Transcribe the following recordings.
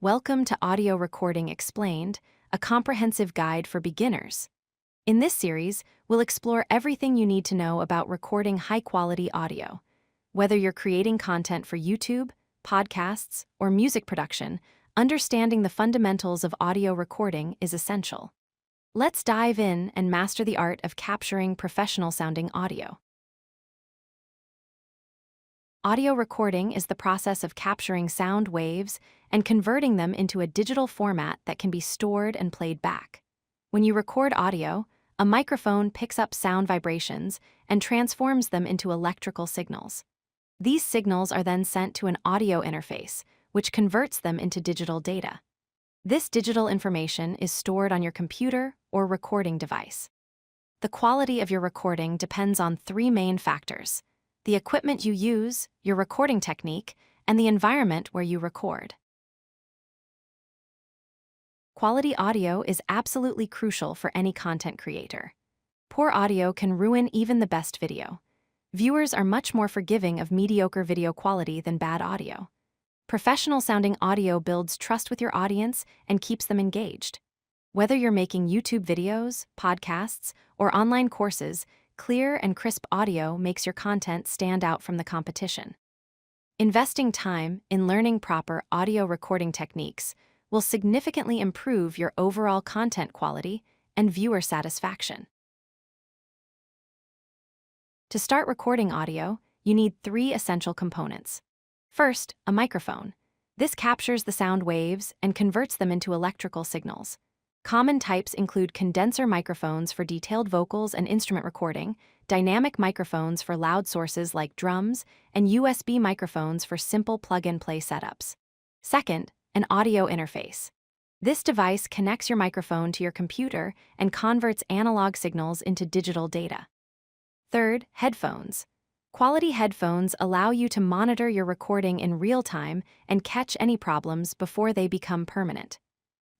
Welcome to Audio Recording Explained, a comprehensive guide for beginners. In this series, we'll explore everything you need to know about recording high-quality audio. Whether you're creating content for YouTube, podcasts, or music production, understanding the fundamentals of audio recording is essential. Let's dive in and master the art of capturing professional-sounding audio. Audio recording is the process of capturing sound waves and converting them into a digital format that can be stored and played back. When you record audio, a microphone picks up sound vibrations and transforms them into electrical signals. These signals are then sent to an audio interface, which converts them into digital data. This digital information is stored on your computer or recording device. The quality of your recording depends on three main factors: the equipment you use, your recording technique, and the environment where you record. Quality audio is absolutely crucial for any content creator. Poor audio can ruin even the best video. Viewers are much more forgiving of mediocre video quality than bad audio. Professional-sounding audio builds trust with your audience and keeps them engaged. Whether you're making YouTube videos, podcasts, or online courses, clear and crisp audio makes your content stand out from the competition. Investing time in learning proper audio recording techniques will significantly improve your overall content quality and viewer satisfaction. To start recording audio, you need three essential components. First, a microphone. This captures the sound waves and converts them into electrical signals. Common types include condenser microphones for detailed vocals and instrument recording, dynamic microphones for loud sources like drums, and USB microphones for simple plug-and-play setups. Second, an audio interface. This device connects your microphone to your computer and converts analog signals into digital data. Third, headphones. Quality headphones allow you to monitor your recording in real time and catch any problems before they become permanent.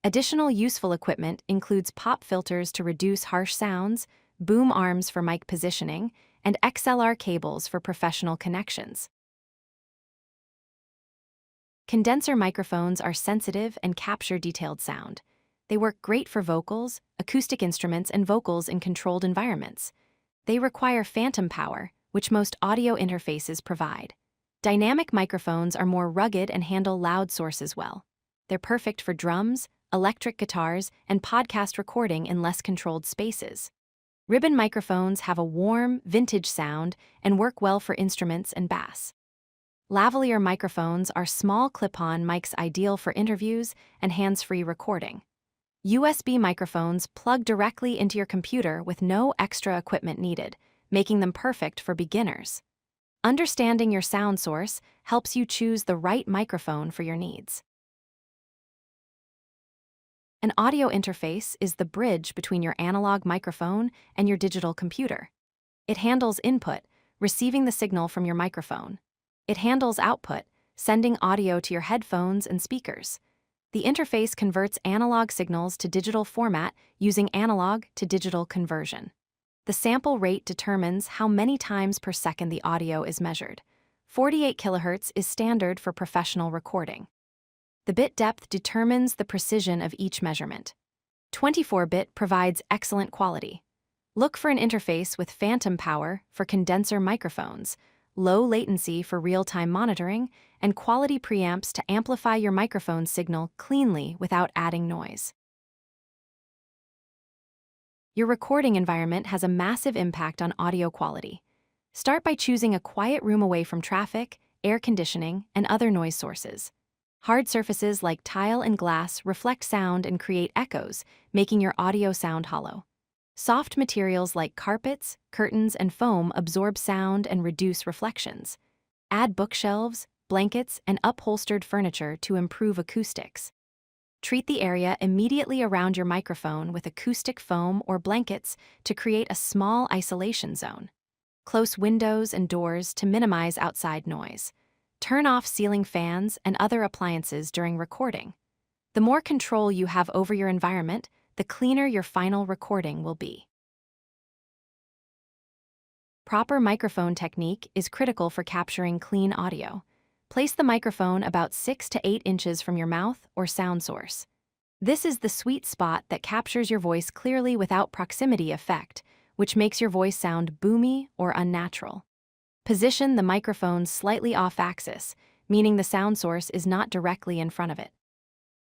Additional useful equipment includes pop filters to reduce harsh sounds, boom arms for mic positioning, and XLR cables for professional connections. Condenser microphones are sensitive and capture detailed sound. They work great for vocals, acoustic instruments, and vocals in controlled environments. They require phantom power, which most audio interfaces provide. Dynamic microphones are more rugged and handle loud sources well. They're perfect for drums, electric guitars, and podcast recording in less controlled spaces. Ribbon microphones have a warm, vintage sound and work well for instruments and bass. Lavalier microphones are small clip-on mics ideal for interviews and hands-free recording. USB microphones plug directly into your computer with no extra equipment needed, making them perfect for beginners. Understanding your sound source helps you choose the right microphone for your needs. An audio interface is the bridge between your analog microphone and your digital computer. It handles input, receiving the signal from your microphone. It handles output, sending audio to your headphones and speakers. The interface converts analog signals to digital format using analog to digital conversion. The sample rate determines how many times per second the audio is measured. 48 kHz is standard for professional recording. The bit depth determines the precision of each measurement. 24-bit provides excellent quality. Look for an interface with phantom power for condenser microphones, low latency for real-time monitoring, and quality preamps to amplify your microphone signal cleanly without adding noise. Your recording environment has a massive impact on audio quality. Start by choosing a quiet room away from traffic, air conditioning, and other noise sources. Hard surfaces like tile and glass reflect sound and create echoes, making your audio sound hollow. Soft materials like carpets, curtains, and foam absorb sound and reduce reflections. Add bookshelves, blankets, and upholstered furniture to improve acoustics. Treat the area immediately around your microphone with acoustic foam or blankets to create a small isolation zone. Close windows and doors to minimize outside noise. Turn off ceiling fans and other appliances during recording. The more control you have over your environment, the cleaner your final recording will be. Proper microphone technique is critical for capturing clean audio. place the microphone about 6 to 8 inches from your mouth or sound source. This is the sweet spot that captures your voice clearly without proximity effect, which makes your voice sound boomy or unnatural. Position the microphone slightly off-axis, meaning the sound source is not directly in front of it.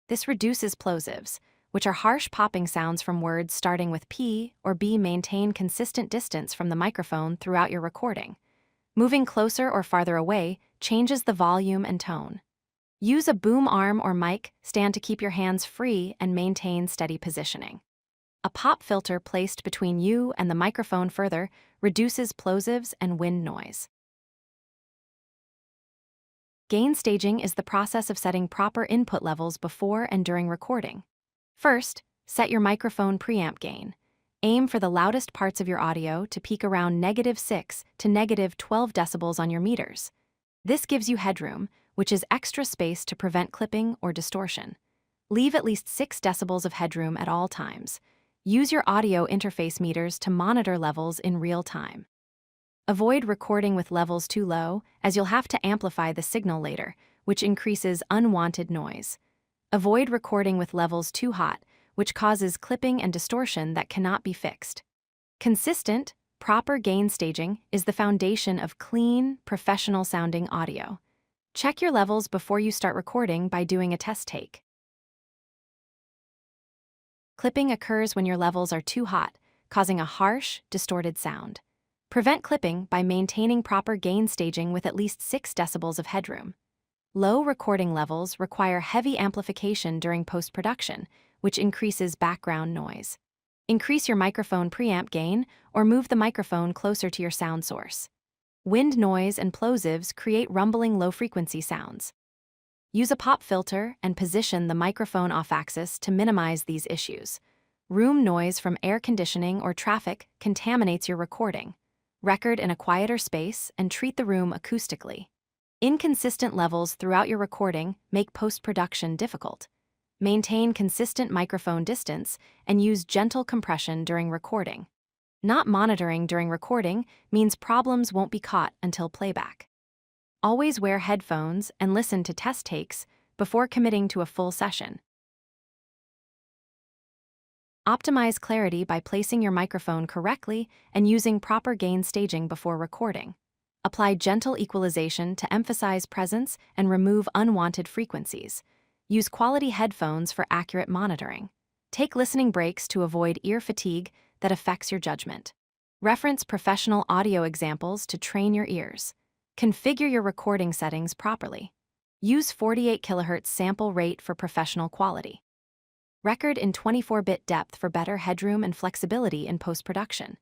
This reduces plosives, which are harsh popping sounds from words starting with P or B. Maintain consistent distance from the microphone throughout your recording. Moving closer or farther away changes the volume and tone. Use a boom arm or mic stand to keep your hands free and maintain steady positioning. A pop filter placed between you and the microphone further reduces plosives and wind noise. Gain staging is the process of setting proper input levels before and during recording. First, set your microphone preamp gain. Aim for the loudest parts of your audio to peak around -6 to -12 decibels on your meters. This gives you headroom, which is extra space to prevent clipping or distortion. Leave at least 6 decibels of headroom at all times. Use your audio interface meters to monitor levels in real time. Avoid recording with levels too low, as you'll have to amplify the signal later, which increases unwanted noise. Avoid recording with levels too hot, which causes clipping and distortion that cannot be fixed. Consistent, proper gain staging is the foundation of clean, professional-sounding audio. Check your levels before you start recording by doing a test take. Clipping occurs when your levels are too hot, causing a harsh, distorted sound. Prevent clipping by maintaining proper gain staging with at least 6 decibels of headroom. Low recording levels require heavy amplification during post-production, which increases background noise. Increase your microphone preamp gain or move the microphone closer to your sound source. Wind noise and plosives create rumbling low-frequency sounds. Use a pop filter and position the microphone off-axis to minimize these issues. Room noise from air conditioning or traffic contaminates your recording. Record in a quieter space and treat the room acoustically. Inconsistent levels throughout your recording make post-production difficult. Maintain consistent microphone distance and use gentle compression during recording. Not monitoring during recording means problems won't be caught until playback. Always wear headphones and listen to test takes before committing to a full session. Optimize clarity by placing your microphone correctly and using proper gain staging before recording. Apply gentle equalization to emphasize presence and remove unwanted frequencies. Use quality headphones for accurate monitoring. Take listening breaks to avoid ear fatigue that affects your judgment. Reference professional audio examples to train your ears. Configure your recording settings properly. Use 48 kHz sample rate for professional quality. Record in 24-bit depth for better headroom and flexibility in post-production.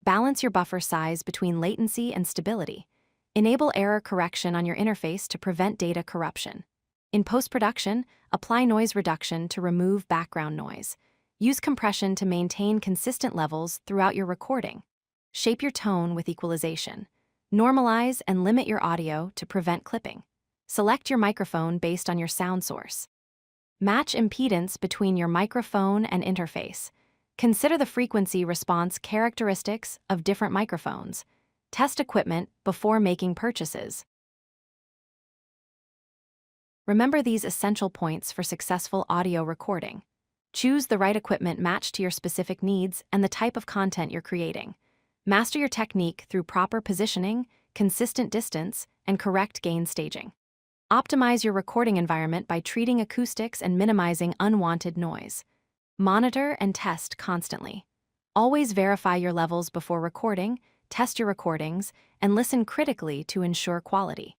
Balance your buffer size between latency and stability. Enable error correction on your interface to prevent data corruption. In post-production, apply noise reduction to remove background noise. Use compression to maintain consistent levels throughout your recording. Shape your tone with equalization. Normalize and limit your audio to prevent clipping. Select your microphone based on your sound source. Match impedance between your microphone and interface. Consider the frequency response characteristics of different microphones. Test equipment before making purchases. Remember these essential points for successful audio recording. Choose the right equipment matched to your specific needs and the type of content you're creating. Master your technique through proper positioning, consistent distance, and correct gain staging. Optimize your recording environment by treating acoustics and minimizing unwanted noise. Monitor and test constantly. Always verify your levels before recording, test your recordings, and listen critically to ensure quality.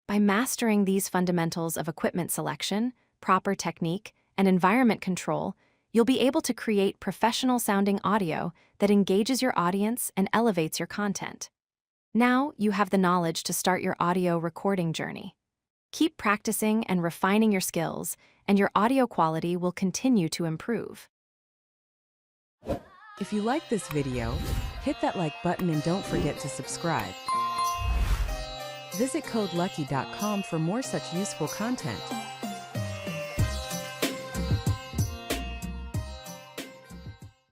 By mastering these fundamentals of equipment selection, proper technique, and environment control, you'll be able to create professional-sounding audio that engages your audience and elevates your content. Now you have the knowledge to start your audio recording journey. Keep practicing and refining your skills, and your audio quality will continue to improve. If you like this video, hit that like button and don't forget to subscribe. Visit codelucky.com for more such useful content.